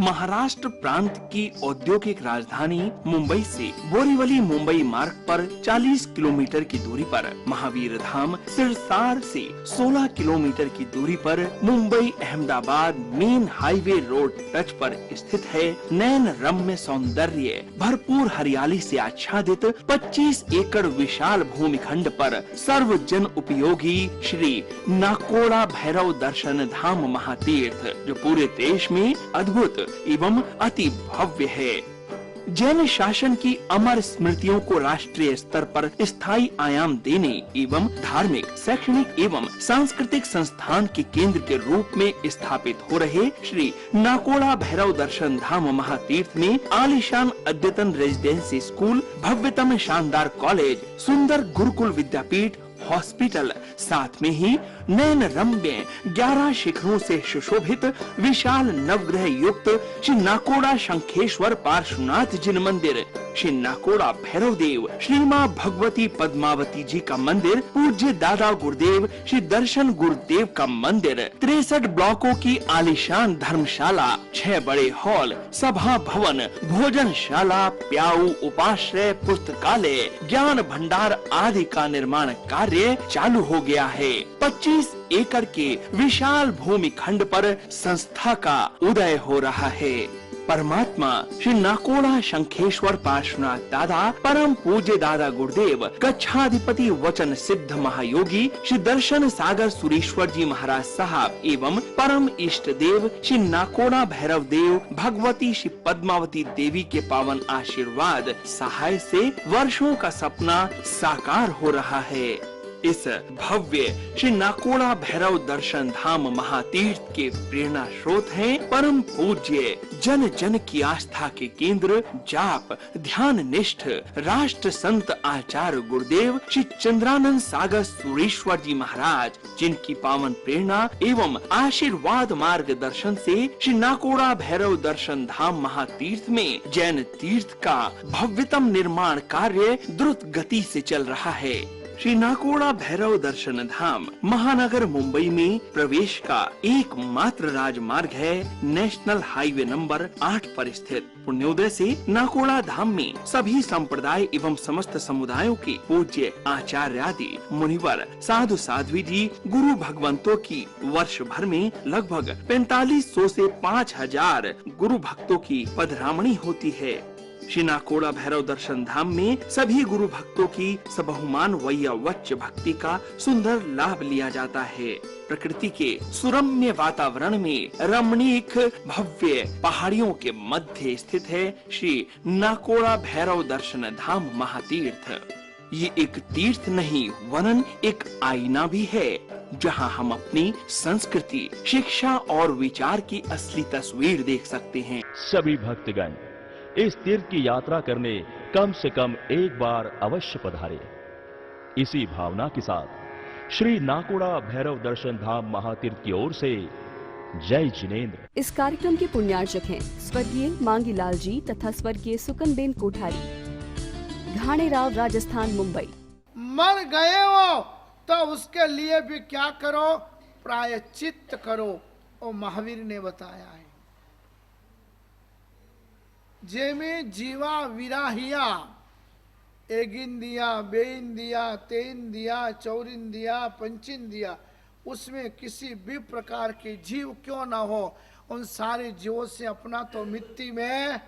महाराष्ट्र प्रांत की औद्योगिक राजधानी मुंबई से बोरीवली मुंबई मार्ग पर 40 किलोमीटर की दूरी पर, महावीर धाम सिरसार से 16 किलोमीटर की दूरी पर, Mumbai Ahmedabad main highway road touch पर स्थित है। नयन रम्य सौंदर्य भरपूर हरियाली से आच्छादित 25 एकड़ विशाल भूमिखंड पर सर्व जन उपयोगी श्री नाकोड़ा भैरव दर्शन धाम महातीर्थ, जो पूरे देश में अद्भुत एवं अति भव्य है। जैन शासन की अमर स्मृतियों को राष्ट्रीय स्तर पर स्थायी आयाम देने एवं धार्मिक, शैक्षणिक एवं सांस्कृतिक संस्थान के केंद्र के रूप में स्थापित हो रहे श्री नाकोड़ा भैरव दर्शन धाम महातीर्थ में आलीशान अद्यतन रेजिडेंसी स्कूल, भव्यतम शानदार कॉलेज, सुंदर गुरुकुल विद्यापीठ, हॉस्पिटल, साथ में ही नयन रम्य 11 शिखरों से सुशोभित विशाल नवग्रह युक्त श्री नाकोड़ा शंखेश्वर पार्श्वनाथ जिन मंदिर, श्री नाकोड़ा भैरव देव, श्री माँ भगवती पद्मावती जी का मंदिर, पूज्य दादा गुरुदेव श्री दर्शन गुरुदेव का मंदिर, 63 ब्लॉकों की आलीशान धर्मशाला, 6 बड़े हॉल, सभा भवन, भोजनशाला, प्याऊ, उपाश्रय, पुस्तकालय, ज्ञान भंडार आदि का निर्माण कार्य चालू हो गया है। 25 एकड़ के विशाल भूमिखंड पर संस्था का उदय हो रहा है। परमात्मा श्री नाकोड़ा शंखेश्वर पार्श्वनाथ दादा, परम पूज्य दादा गुरुदेव, कच्छाधिपति वचन सिद्ध महायोगी श्री दर्शन सागर सुरेश्वर जी महाराज साहब एवं परम इष्ट देव श्री नाकोड़ा भैरव देव, भगवती श्री पद्मावती देवी के पावन आशीर्वाद सहाय से वर्षों का सपना साकार हो रहा है। इस भव्य श्री नाकोड़ा भैरव दर्शन धाम महातीर्थ के प्रेरणा स्रोत हैं परम पूज्य जन जन की आस्था के केंद्र, जाप ध्यान निष्ठ राष्ट्र संत आचार्य गुरुदेव श्री चंद्रानंद सागर सुरेश्वर जी महाराज, जिनकी पावन प्रेरणा एवं आशीर्वाद मार्गदर्शन से श्री नाकोड़ा भैरव दर्शन धाम महातीर्थ में जैन तीर्थ का भव्यतम निर्माण कार्य द्रुत गति से चल रहा है। श्री नाकोड़ा भैरव दर्शन धाम महानगर मुंबई में प्रवेश का एकमात्र राजमार्ग है। नेशनल हाईवे नंबर 8 पर स्थित पुण्योदय से नाकोड़ा धाम में सभी संप्रदाय एवं समस्त समुदायों के पूज्य आचार्य आदि मुनिवर, साधु साध्वी जी, गुरु भगवंतों की वर्ष भर में लगभग 4500 से 5000 गुरु भक्तों की पधरामणी होती है। श्री नाकोड़ा भैरव दर्शन धाम में सभी गुरु भक्तों की सबहुमान वैयावच्च भक्ति का सुंदर लाभ लिया जाता है। प्रकृति के सुरम्य वातावरण में रमणीक भव्य पहाड़ियों के मध्य स्थित है श्री नाकोड़ा भैरव दर्शन धाम महातीर्थ। ये एक तीर्थ नहीं वरन एक आईना भी है, जहां हम अपनी संस्कृति, शिक्षा और विचार की असली तस्वीर देख सकते हैं। सभी भक्तगण इस तीर्थ की यात्रा करने कम से कम एक बार अवश्य पधारे। इसी भावना के साथ श्री नाकोड़ा भैरव दर्शन धाम महातीर्थ की ओर से जय जिनेंद्र। इस कार्यक्रम के पुण्यार्चक हैं स्वर्गीय मांगीलाल जी तथा स्वर्गीय सुकनबेन कोठारी, घाणेराव, राजस्थान, मुंबई। मर गए हो तो उसके लिए भी क्या करो, प्रायश्चित करो, वो महावीर ने बताया है। जेमे जीवा विराहिया, एगिन दिया, बेइन दिया, तेन दिया, चौरिन दिया, पंचिन दिया, उसमें किसी भी प्रकार के जीव क्यों ना हो, उन सारे जीवों से अपना तो मिट्टी में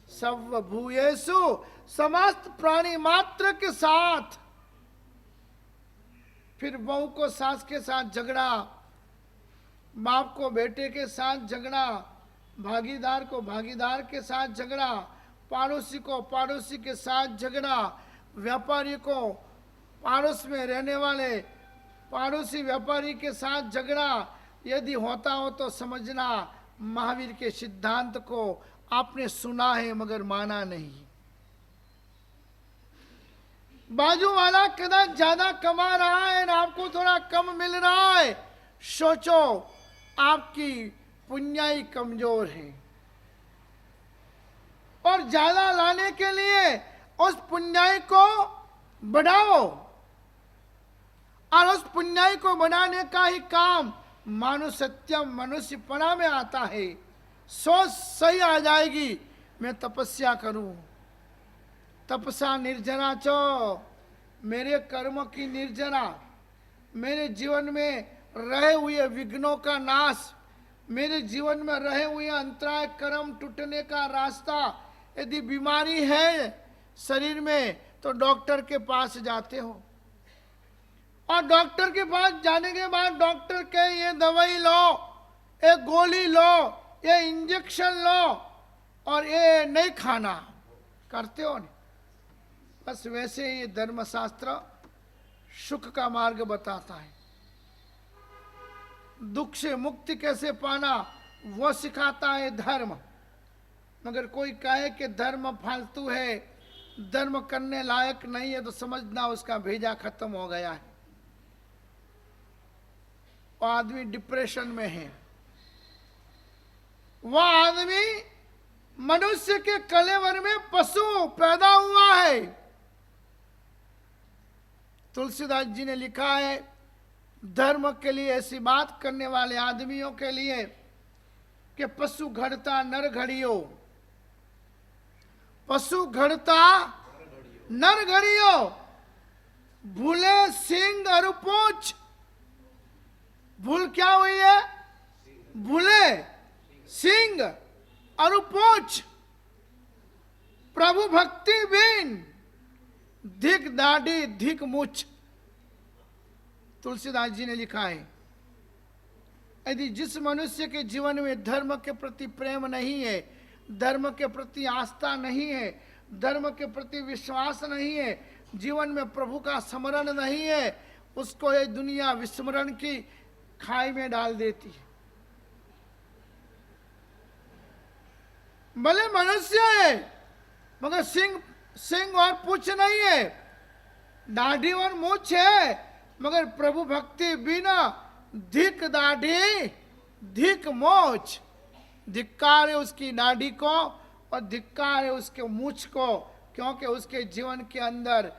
सब भूयेसु, समस्त प्राणी मात्र के साथ। फिर बहू को सास के साथ झगड़ा, बाप को बेटे के साथ झगड़ा, भागीदार को भागीदार के साथ झगड़ा, पड़ोसी को पड़ोसी के साथ झगड़ा, व्यापारी को पड़ोस में रहने वाले पड़ोसी व्यापारी के साथ झगड़ा। यदि होता हो तो समझना महावीर के सिद्धांत को आपने सुना है मगर माना नहीं। बाजू वाला कदाच ज्यादा कमा रहा है और आपको थोड़ा कम मिल रहा है, सोचो आपकी पुण्याई कमजोर है और ज्यादा लाने के लिए उस पुण्याई को बढ़ाओ, और उस पुण्याई को बढ़ाने का ही काम मानुष्यत्वम, मनुष्यपना में आता है। सोच सही आ जाएगी, मैं तपस्या करूं। तपसा निर्जना चो, मेरे कर्म की निर्जना, मेरे जीवन में रहे हुए विघ्नों का नाश, मेरे जीवन में रहे हुए अंतराय कर्म टूटने का रास्ता। यदि बीमारी है शरीर में तो डॉक्टर के पास जाते हो, और डॉक्टर के पास जाने के बाद डॉक्टर कहे ये दवाई लो, ये गोली लो, ये इंजेक्शन लो, और ये नहीं खाना, करते हो नहीं। बस वैसे ही धर्मशास्त्र सुख का मार्ग बताता है। दुख से मुक्ति कैसे पाना वो सिखाता है धर्म। मगर कोई कहे कि धर्म फालतू है, धर्म करने लायक नहीं है, तो समझना उसका भेजा खत्म हो गया है। वो आदमी डिप्रेशन में है, वह आदमी मनुष्य के कलेवर में पशु पैदा हुआ है। तुलसीदास जी ने लिखा है, धर्म के लिए ऐसी बात करने वाले आदमियों के लिए कि पशु घड़ता नर घड़ियो, पशु घड़ता नर घड़ियो, भूले सिंह और पूंछ। भूल क्या हुई है? भूले सिंह और पूंछ। प्रभु भक्ति बिन धिक दाढ़ी धिक मूछ। तुलसीदास जी ने लिखा है, यदि जिस मनुष्य के जीवन में धर्म के प्रति प्रेम नहीं है, धर्म के प्रति आस्था नहीं है, धर्म के प्रति विश्वास नहीं है, जीवन में प्रभु का स्मरण नहीं है, उसको ये दुनिया विस्मरण की खाई में डाल देती है। भले मनुष्य है मगर सिंह और पूंछ नहीं है, दाढ़ी और मूछ है, मगर प्रभु भक्ति बिना धिक दाढ़ी धिक मोछ। धिक्कार है उसकी दाढ़ी को और धिक्कार है उसके मूछ को, क्योंकि उसके जीवन के अंदर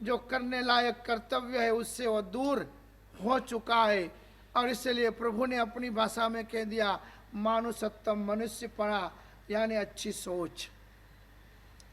जो करने लायक कर्तव्य है उससे वो दूर हो चुका है। और इसलिए प्रभु ने अपनी भाषा में कह दिया, मानुषत्तम मनुष्यपणा, यानी अच्छी सोच।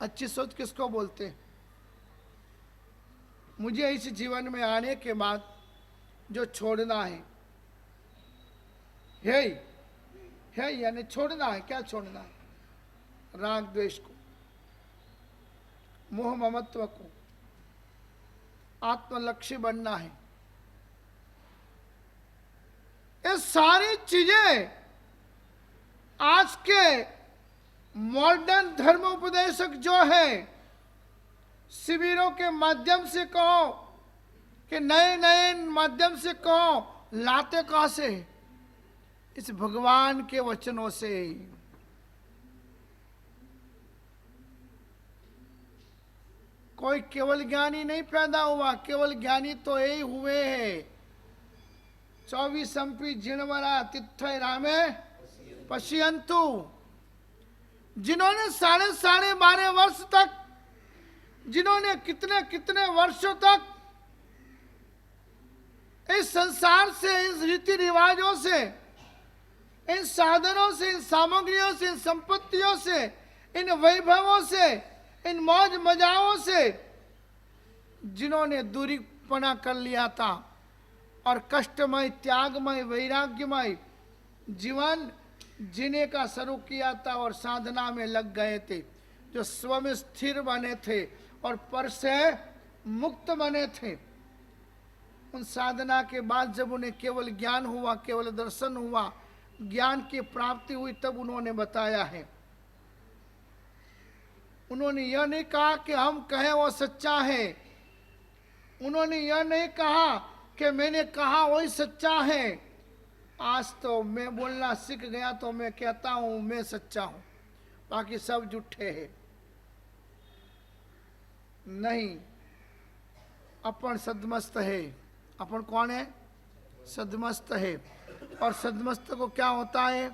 अच्छी सोच किसको बोलते हैं? मुझे इस जीवन में आने के बाद जो छोड़ना है यानी छोड़ना है। क्या छोड़ना है? राग द्वेष को, मोह ममत्व को, आत्मलक्ष्य बनना है। ये सारी चीजें आज के मॉडर्न धर्मोपदेशक जो है, शिविरों के माध्यम से कहो कि नए नए माध्यम से कहो, लाते कहां से? इस भगवान के वचनों से। कोई केवल ज्ञानी नहीं पैदा हुआ, केवल ज्ञानी तो यही हुए हैं। 24 जिणवरा तिथय रामे पश्यन्तु, जिन्होंने साढ़े 12 वर्ष तक, जिन्होंने कितने कितने वर्षों तक इस संसार से, इस रीति रिवाजों से, इन साधनों से, इन सामग्रियों से, इन संपत्तियों से, इन वैभवों से, इन मौज मजाओं से जिन्होंने दूरीपना कर लिया था और कष्टमय, त्यागमय, वैराग्यमय जीवन जीने का शुरू किया था और साधना में लग गए थे, जो स्व में स्थिर बने थे और पर से मुक्त बने थे, उन साधना के बाद जब उन्हें केवल ज्ञान हुआ, केवल दर्शन हुआ, ज्ञान की प्राप्ति हुई, तब उन्होंने बताया है। उन्होंने यह नहीं कहा कि हम कहें वो सच्चा है, उन्होंने यह नहीं कहा कि मैंने कहा वही सच्चा है। आज तो मैं बोलना सीख गया तो मैं कहता हूं मैं सच्चा हूं, बाकी सब झूठे हैं। नहीं, अपन सदमस्त है। अपन कौन है? सदमस्त है। और सदमस्त को क्या होता है?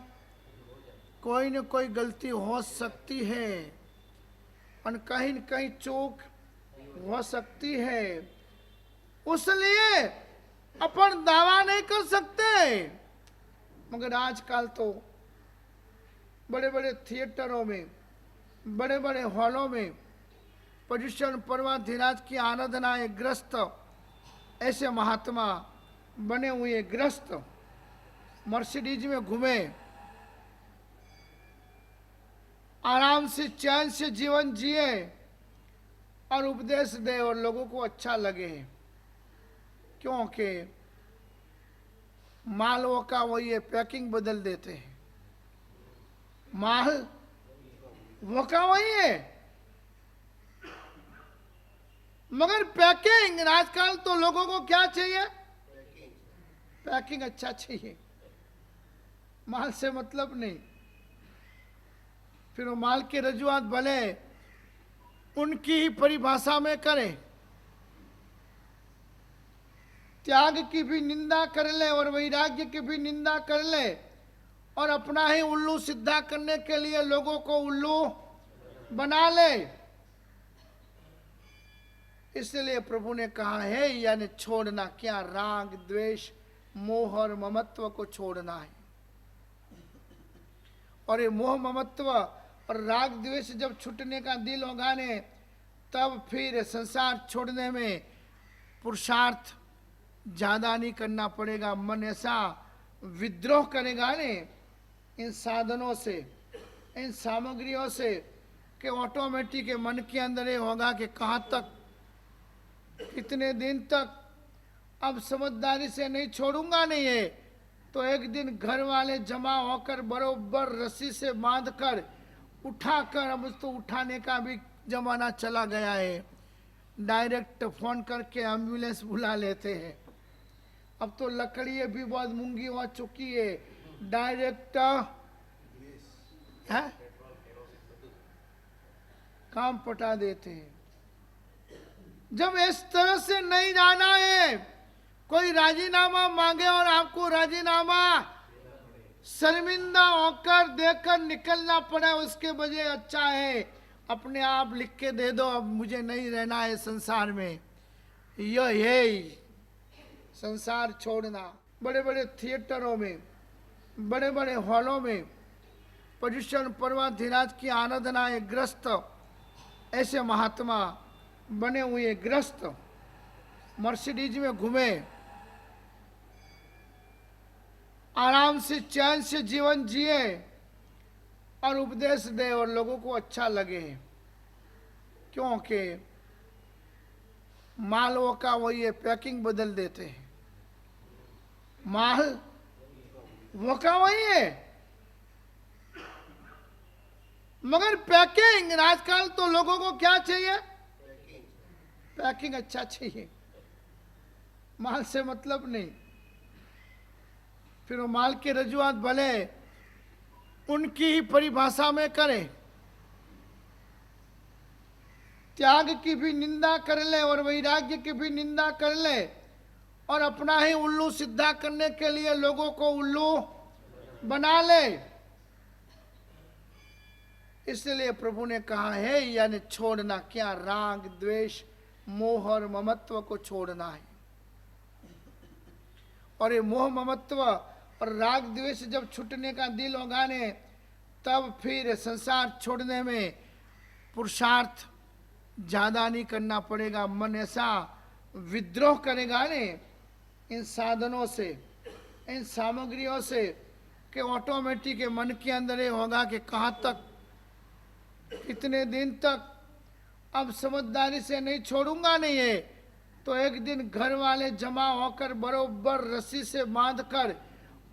कोई न कोई गलती हो सकती है और कहीं न कहीं चूक हो सकती है, उसलिए अपन दावा नहीं कर सकते। मगर आजकल तो बड़े बड़े थिएटरों में, बड़े बड़े हॉलों में पर्युषण परमाधिराज की आराधनाएं ग्रस्त ऐसे महात्मा बने हुए ग्रस्त मर्सिडीज में घूमे, आराम से चैन से जीवन जिए और उपदेश दे और लोगों को अच्छा लगे, क्योंकि माल वो का वो ये पैकिंग बदल देते हैं। माल वो का वही है, मगर पैकिंग आजकल तो लोगों को क्या चाहिए? पैकिंग अच्छा चाहिए, माल से मतलब नहीं। फिर वो माल की रजूआत भले उनकी ही परिभाषा में करें, त्याग की भी निंदा कर ले और वैराग्य की भी निंदा कर ले और अपना ही उल्लू सिद्धा करने के लिए लोगों को उल्लू बना ले। इसलिए प्रभु ने कहा है, यानी छोड़ना क्या? राग द्वेष मोह और ममत्व को छोड़ना है। और ये मोह ममत्व और राग द्वेष जब छूटने का दिल होगा ने, तब फिर संसार छोड़ने में पुरुषार्थ ज्यादा नहीं करना पड़ेगा। मन ऐसा विद्रोह करेगा ने इन साधनों से, इन सामग्रियों से, कि ऑटोमेटिक मन के अंदर ये होगा कि कहाँ तक, कितने दिन तक, अब समझदारी से नहीं छोड़ूंगा नहीं है तो एक दिन घर वाले जमा होकर बरोबर रस्सी से बांधकर उठाकर, अब तो उठाने का भी जमाना चला गया है, डायरेक्ट फोन करके एम्बुलेंस बुला लेते हैं। अब तो लकड़ी भी बहुत महंगी हो चुकी है, डायरेक्ट है काम पटा देते हैं। जब इस तरह से नहीं जाना है, कोई राजीनामा मांगे और आपको राजीनामा शर्मिंदा होकर देकर निकलना पड़े, उसके बजाय अच्छा है अपने आप लिख के दे दो, अब मुझे नहीं रहना है संसार में। यह है संसार छोड़ना। बड़े बड़े थिएटरों में, बड़े बड़े हॉलों में पर्युषण परमाधिराज की आराधनाएं ग्रस्त ऐसे महात्मा बने हुए ग्रस्त मर्सिडीज में घूमे, आराम से चैन से जीवन जिए और उपदेश दे और लोगों को अच्छा लगे, क्योंकि माल वो का वो ये पैकिंग बदल देते हैं। माल वो का वही है, मगर पैकिंग आजकल तो लोगों को क्या चाहिए? पैकिंग अच्छा चाहिए, माल से मतलब नहीं। फिर वो माल की रजूआत भले उनकी ही परिभाषा में करें, त्याग की भी निंदा कर ले और वैराग्य की भी निंदा कर ले और अपना ही उल्लू सिद्धा करने के लिए लोगों को उल्लू बना ले। इसलिए प्रभु ने कहा है, यानी छोड़ना क्या? राग द्वेष मोह और ममत्व को छोड़ना है। और ये मोह ममत्व और राग द्वेष जब छूटने का दिल होगा ने, तब फिर संसार छोड़ने में पुरुषार्थ ज्यादा नहीं करना पड़ेगा। मन ऐसा विद्रोह करेगा ने इन साधनों से, इन सामग्रियों से, कि ऑटोमेटिक मन के अंदर ये होगा कि कहाँ तक, कितने दिन तक, अब समझदारी से नहीं छोड़ूंगा नहीं है तो एक दिन घर वाले जमा होकर बरोबर रस्सी से बांधकर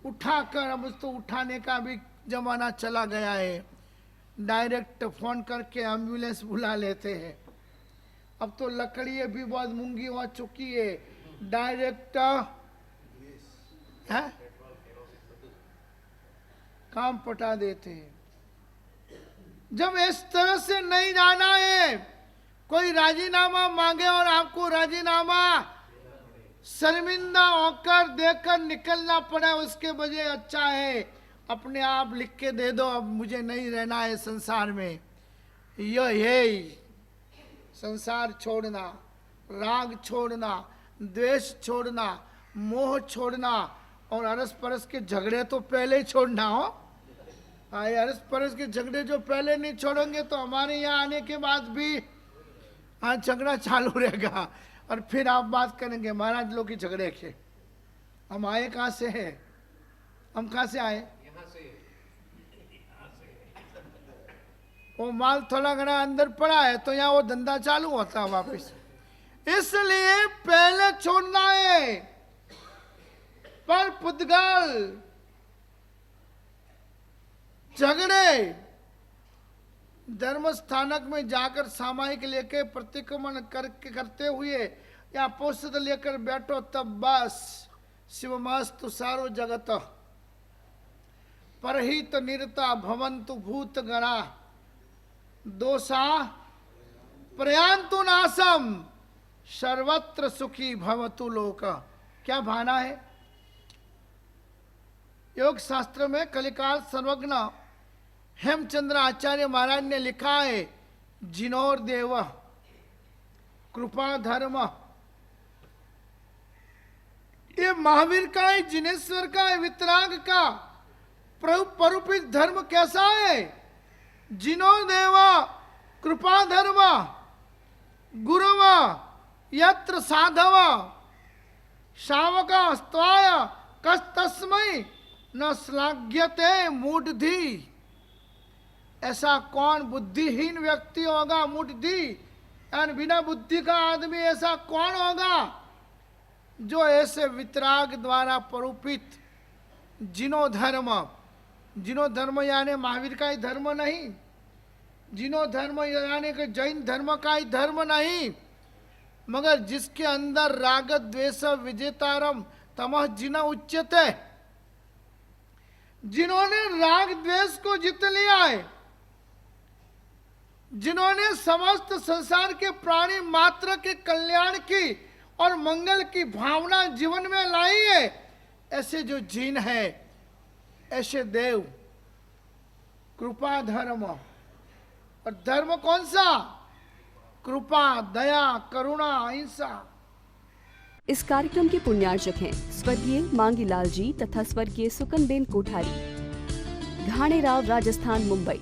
उठाकर, अब तो उठाने का भी जमाना चला गया है, डायरेक्ट फोन करके एम्बुलेंस बुला लेते हैं। अब तो लकड़ी भी बहुत महंगी हो चुकी है, डायरेक्ट है काम पटा देते हैं। जब इस तरह से नहीं जाना है, कोई राजीनामा मांगे और आपको राजीनामा शर्मिंदा होकर देकर निकलना पड़े, उसके बजाय अच्छा है अपने आप लिख के दे दो, अब मुझे नहीं रहना है संसार में। यह है संसार छोड़ना, राग छोड़ना, द्वेष छोड़ना, मोह छोड़ना और अरस परस के झगड़े तो पहले ही छोड़ना हो। अरस परस के झगड़े जो पहले नहीं छोड़ेंगे तो हमारे यहाँ आने के बाद भी हाँ झगड़ा चालू रहेगा। और फिर आप बात करेंगे महाराज लोग की झगड़े के। हम आए कहाँ से हैं? हम कहाँ से आए? वो माल थोड़ा घना अंदर पड़ा है तो यहाँ वो धंधा चालू होता है वापस। इसलिए पहले छोड़ना है। पर पुद्गल झगड़े धर्म स्थानक में जाकर सामायिक लेके प्रतिक्रमण करते हुए या पोषित लेकर बैठो तब बस शिवमस्तु सारो जगत परहित निरता भवंतु भूत गणा दोषा प्रयांतु नासम सर्वत्र सुखी भवतु लोक। क्या भाना है? योग शास्त्र में कलिकाल सर्वज्ञ हेमचंद्र आचार्य महाराज ने लिखा है, जिनोर देव कृपा धर्म। ये महावीर का है, जिनेश्वर का है, वितराग का परूपित धर्म कैसा है? जिनोर देव कृपा धर्म गुरुव यत्र साधव शावका स्तवाय कस्तस्मै न श्लाघ्यते मूढ़धि। ऐसा कौन बुद्धिहीन व्यक्ति होगा? मूढ़धि यानी बिना बुद्धि का आदमी ऐसा कौन होगा जो ऐसे वितराग द्वारा परूपित जिनो धर्म यानी महावीर का ही धर्म नहीं, जिनो धर्म यानी कि जैन धर्म का ही धर्म नहीं, मगर जिसके अंदर राग द्वेष विजेतारम तमः जिन उच्यते। जिन्होंने राग द्वेष को जीत लिया है, जिन्होंने समस्त संसार के प्राणी मात्र के कल्याण की और मंगल की भावना जीवन में लाई है, ऐसे जो जिन है, ऐसे देव कृपा धर्म। और धर्म कौन सा? कृपा, दया, करुणा, अहिंसा। इस कार्यक्रम के पुण्यार्चक हैं स्वर्गीय मांगीलाल जी तथा स्वर्गीय सुकनबेन कोठारी, घाणेराव, राजस्थान, मुंबई।